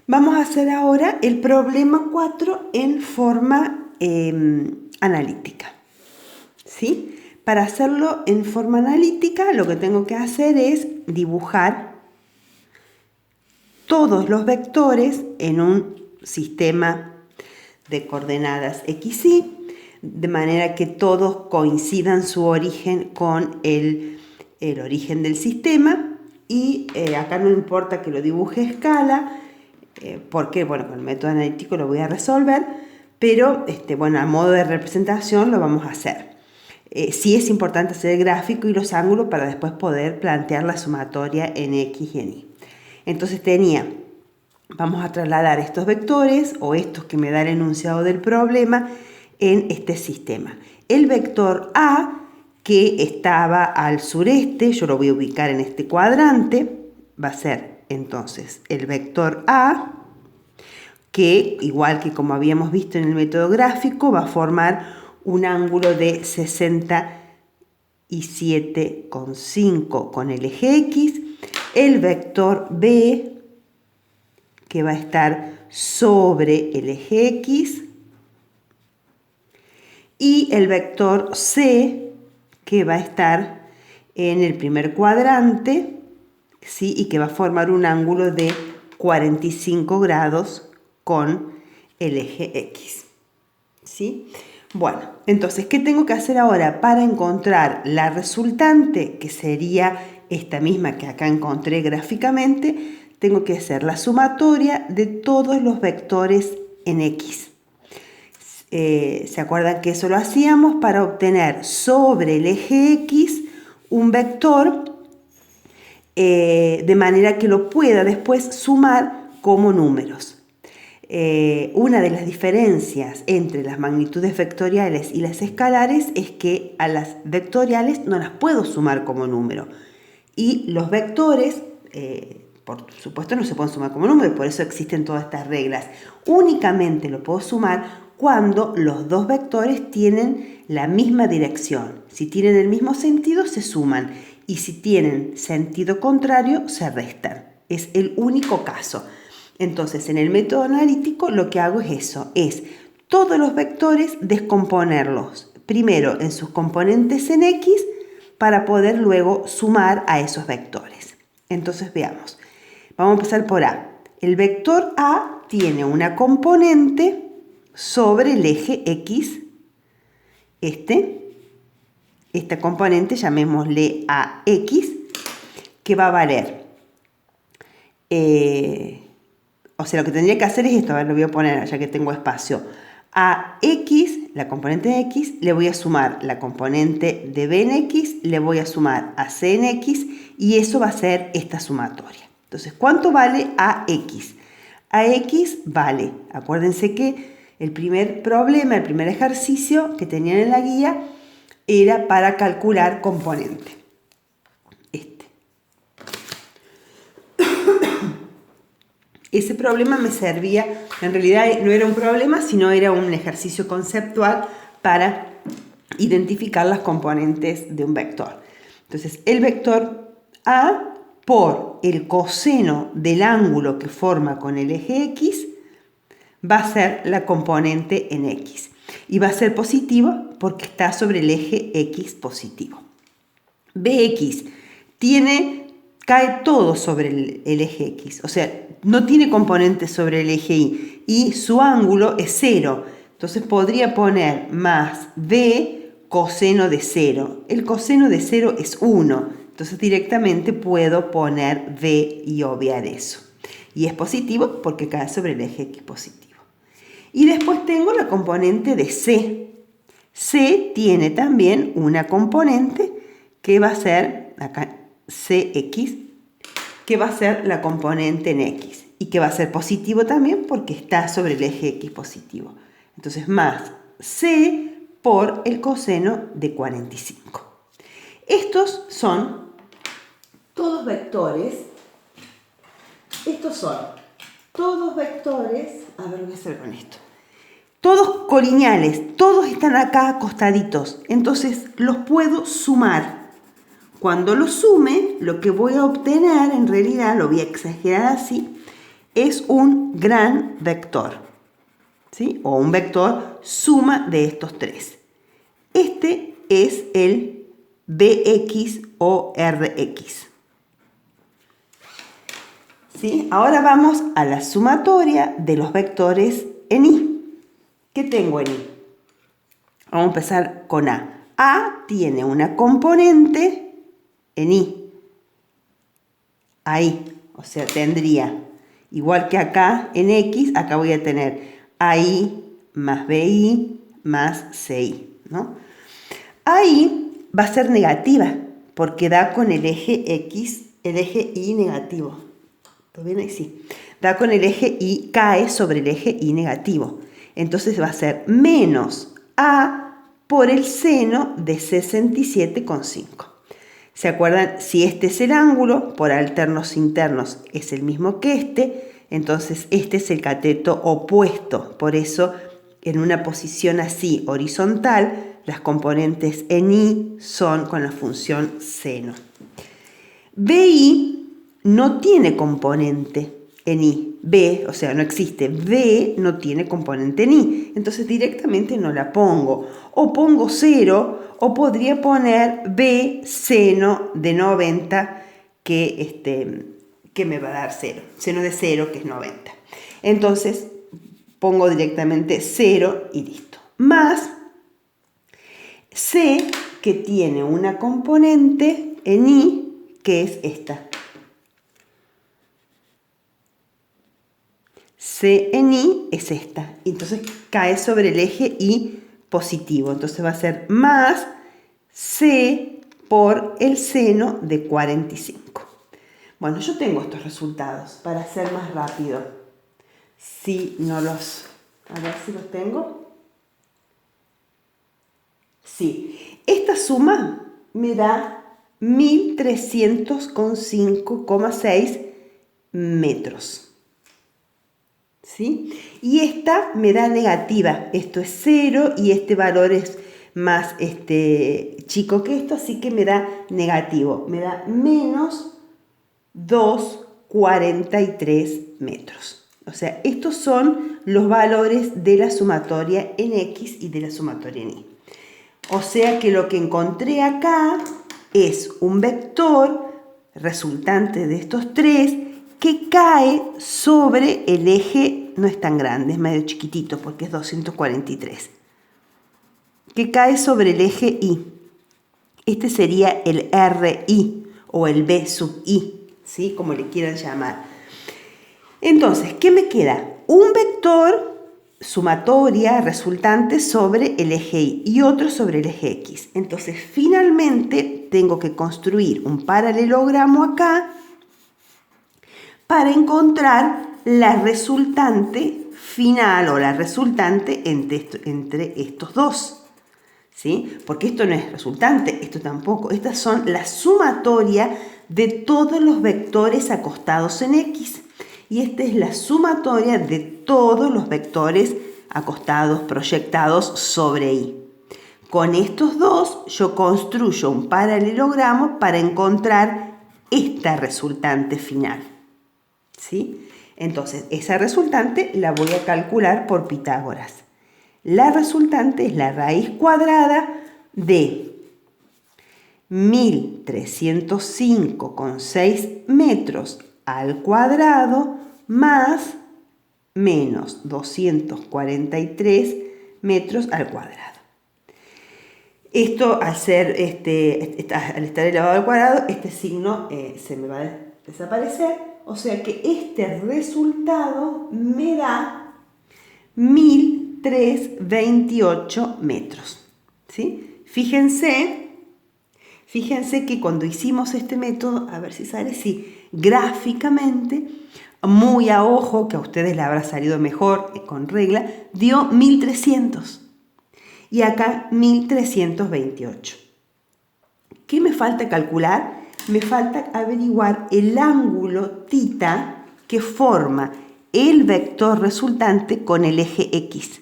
Vamos a hacer ahora el problema 4 en forma analítica, ¿sí? Para hacerlo en forma analítica, lo que tengo que hacer es dibujar todos los vectores en un sistema de coordenadas x, y, de manera que todos coincidan su origen con el origen del sistema. Y acá no importa que lo dibuje a escala, porque bueno, con el método analítico lo voy a resolver, pero bueno, a modo de representación lo vamos a hacer. Sí es importante hacer el gráfico y los ángulos para después poder plantear la sumatoria en x y en y. Entonces vamos a trasladar estos vectores o estos que me da el enunciado del problema en este sistema. El vector A, que estaba al sureste, yo lo voy a ubicar en este cuadrante, va a ser entonces el vector A, que igual que como habíamos visto en el método gráfico, va a formar un ángulo de 67,5 con el eje X. El vector B, que va a estar sobre el eje X, y el vector C, que va a estar en el primer cuadrante, ¿sí? Y que va a formar un ángulo de 45 grados con el eje X, ¿sí? Bueno, entonces, ¿qué tengo que hacer ahora para encontrar la resultante, que sería esta misma que acá encontré gráficamente? Tengo que hacer la sumatoria de todos los vectores en X. ¿Se acuerdan que eso lo hacíamos para obtener sobre el eje X un vector de manera que lo pueda después sumar como números? Una de las diferencias entre las magnitudes vectoriales y las escalares es que a las vectoriales no las puedo sumar como número, y los vectores por supuesto no se pueden sumar como número, por eso existen todas estas reglas. Únicamente lo puedo sumar cuando los dos vectores tienen la misma dirección. Si tienen el mismo sentido, se suman, y si tienen sentido contrario, se restan. Es el único caso. Entonces, en el método analítico lo que hago es eso, es todos los vectores descomponerlos primero en sus componentes en X para poder luego sumar a esos vectores. Entonces veamos. Vamos a empezar por A. El vector A tiene una componente sobre el eje X. Esta componente, llamémosle AX, que va a valer. O sea, lo que tendría que hacer es esto. A ver, lo voy a poner, ya que tengo espacio. A X, la componente de X, le voy a sumar la componente de B en X, le voy a sumar a C en X, y eso va a ser esta sumatoria. Entonces, ¿cuánto vale AX? AX vale, acuérdense que el primer problema, el primer ejercicio que tenían en la guía era para calcular componente. Ese problema me servía, en realidad no era un problema, sino era un ejercicio conceptual para identificar las componentes de un vector. Entonces, el vector A por el coseno del ángulo que forma con el eje X va a ser la componente en X. Y va a ser positivo porque está sobre el eje X positivo. BX cae todo sobre el eje X, o sea, no tiene componentes sobre el eje Y, y su ángulo es 0. Entonces podría poner más B coseno de 0. El coseno de 0 es 1. Entonces directamente puedo poner B y obviar eso. Y es positivo porque cae sobre el eje X positivo. Y después tengo la componente de C. C tiene también una componente que va a ser, acá, CX, que va a ser la componente en X. Y que va a ser positivo también porque está sobre el eje X positivo. Entonces, más C por el coseno de 45. Estos son todos vectores. Estos son todos vectores. A ver, voy a hacer con esto. Todos colineales, todos están acá acostaditos. Entonces, los puedo sumar. Cuando los sume, lo que voy a obtener, en realidad, lo voy a exagerar así, es un gran vector, ¿sí? O un vector suma de estos tres. Este es el Bx o Rx. ¿Sí? Ahora vamos a la sumatoria de los vectores en I. ¿Qué tengo en I? Vamos a empezar con A. A tiene una componente en I. Ahí, o sea, tendría, igual que acá en X, acá voy a tener AI más BI más CI, ¿no? AI va a ser negativa, porque da con el eje X, el eje Y negativo. ¿Todo bien ahí? Sí. Da con el eje Y, cae sobre el eje Y negativo. Entonces va a ser menos A por el seno de 67,5. ¿Se acuerdan? Si este es el ángulo, por alternos internos es el mismo que este, entonces este es el cateto opuesto. Por eso, en una posición así horizontal, las componentes en I son con la función seno. BI no tiene componente en I. B, o sea, no existe. B no tiene componente en I. Entonces directamente no la pongo. O pongo 0, o podría poner B seno de 90, que me va a dar 0. Seno de 0, que es 90. Entonces pongo directamente 0 y listo. Más C, que tiene una componente en I, que es esta. C en I es esta. Entonces cae sobre el eje Y positivo. Entonces va a ser más C por el seno de 45. Bueno, yo tengo estos resultados para hacer más rápido. Si no los... A ver si los tengo. Sí. Esta suma me da 1305,6 metros. ¿Sí? Y esta me da negativa. Esto es 0 y este valor es más chico que esto, así que me da negativo. Me da menos 2,43 metros. O sea, estos son los valores de la sumatoria en X y de la sumatoria en Y. O sea que lo que encontré acá es un vector resultante de estos tres que cae sobre el eje, no es tan grande, es medio chiquitito porque es 243, que cae sobre el eje Y. Este sería el RI o el B sub I, ¿sí? Como le quieran llamar. Entonces, ¿qué me queda? Un vector sumatoria resultante sobre el eje Y y otro sobre el eje X. Entonces, finalmente tengo que construir un paralelogramo acá para encontrar la resultante final o la resultante entre estos dos. ¿Sí? Porque esto no es resultante, esto tampoco. Estas son la sumatoria de todos los vectores acostados en X. Y esta es la sumatoria de todos los vectores acostados, proyectados sobre Y. Con estos dos yo construyo un paralelogramo para encontrar esta resultante final. ¿Sí? Entonces, esa resultante la voy a calcular por Pitágoras. La resultante es la raíz cuadrada de 1305,6 metros al cuadrado más menos 243 metros al cuadrado. Esto al estar elevado al cuadrado, este signo se me va a desaparecer. O sea que este resultado me da 1328 metros. ¿Sí? Fíjense que cuando hicimos este método, a ver si sale, sí, gráficamente, muy a ojo, que a ustedes les habrá salido mejor con regla, dio 1300. Y acá 1328. ¿Qué me falta calcular? Me falta averiguar el ángulo θ que forma el vector resultante con el eje X.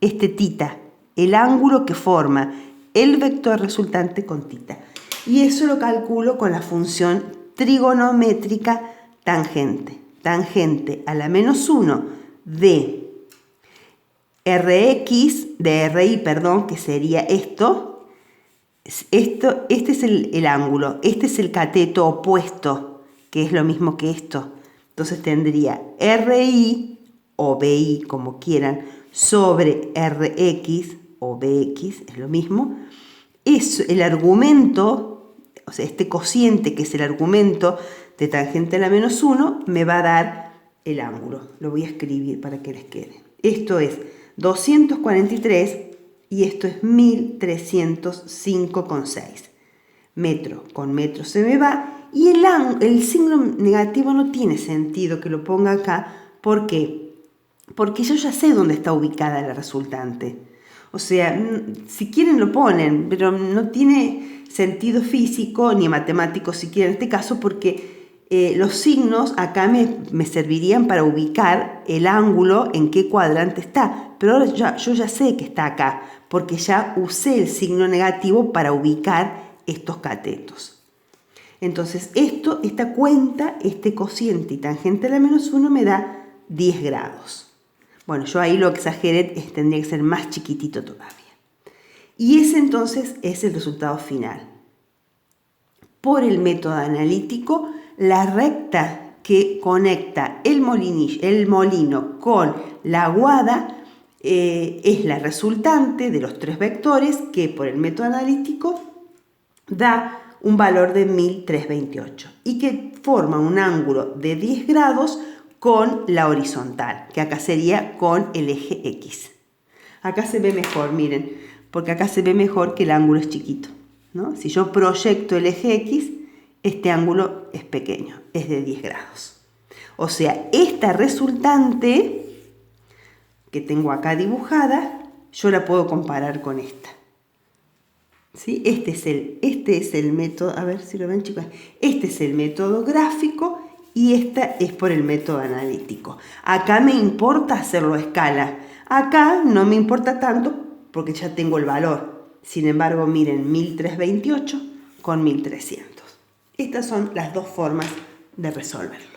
Este θ, el ángulo que forma el vector resultante con θ. Y eso lo calculo con la función trigonométrica tangente. tangente a la menos 1 de RI, perdón, que sería esto. Este es el ángulo, este es el cateto opuesto, que es lo mismo que esto. Entonces tendría RI o BI, como quieran, sobre RX o BX, es lo mismo. Es el argumento, o sea, este cociente que es el argumento de tangente a la menos 1, me va a dar el ángulo. Lo voy a escribir para que les quede. Esto es 243 y esto es 1305,6. Metro con metro se me va y el signo negativo no tiene sentido que lo ponga acá. ¿Por qué? Porque yo ya sé dónde está ubicada la resultante. O sea, si quieren lo ponen, pero no tiene sentido físico ni matemático siquiera en este caso, porque los signos acá me servirían para ubicar el ángulo en qué cuadrante está. Pero ahora yo ya sé que está acá, porque ya usé el signo negativo para ubicar estos catetos. Entonces esta cuenta, este cociente y tangente a la menos 1 me da 10 grados. Bueno, yo ahí lo exageré, tendría que ser más chiquitito todavía. Y ese entonces es el resultado final. Por el método analítico, la recta que conecta el molino con la aguada es la resultante de los tres vectores que por el método analítico da un valor de 1328 y que forma un ángulo de 10 grados con la horizontal, que acá sería con el eje X. Acá se ve mejor, miren, porque acá se ve mejor que el ángulo es chiquito, ¿no? Si yo proyecto el eje X, este ángulo es pequeño, es de 10 grados. O sea, esta resultante que tengo acá dibujada, yo la puedo comparar con esta. ¿Sí? Este es el método, a ver si lo ven chicos, este es el método gráfico y esta es por el método analítico. Acá me importa hacerlo a escala, acá no me importa tanto porque ya tengo el valor. Sin embargo, miren, 1328 con 1300. Estas son las dos formas de resolverlo.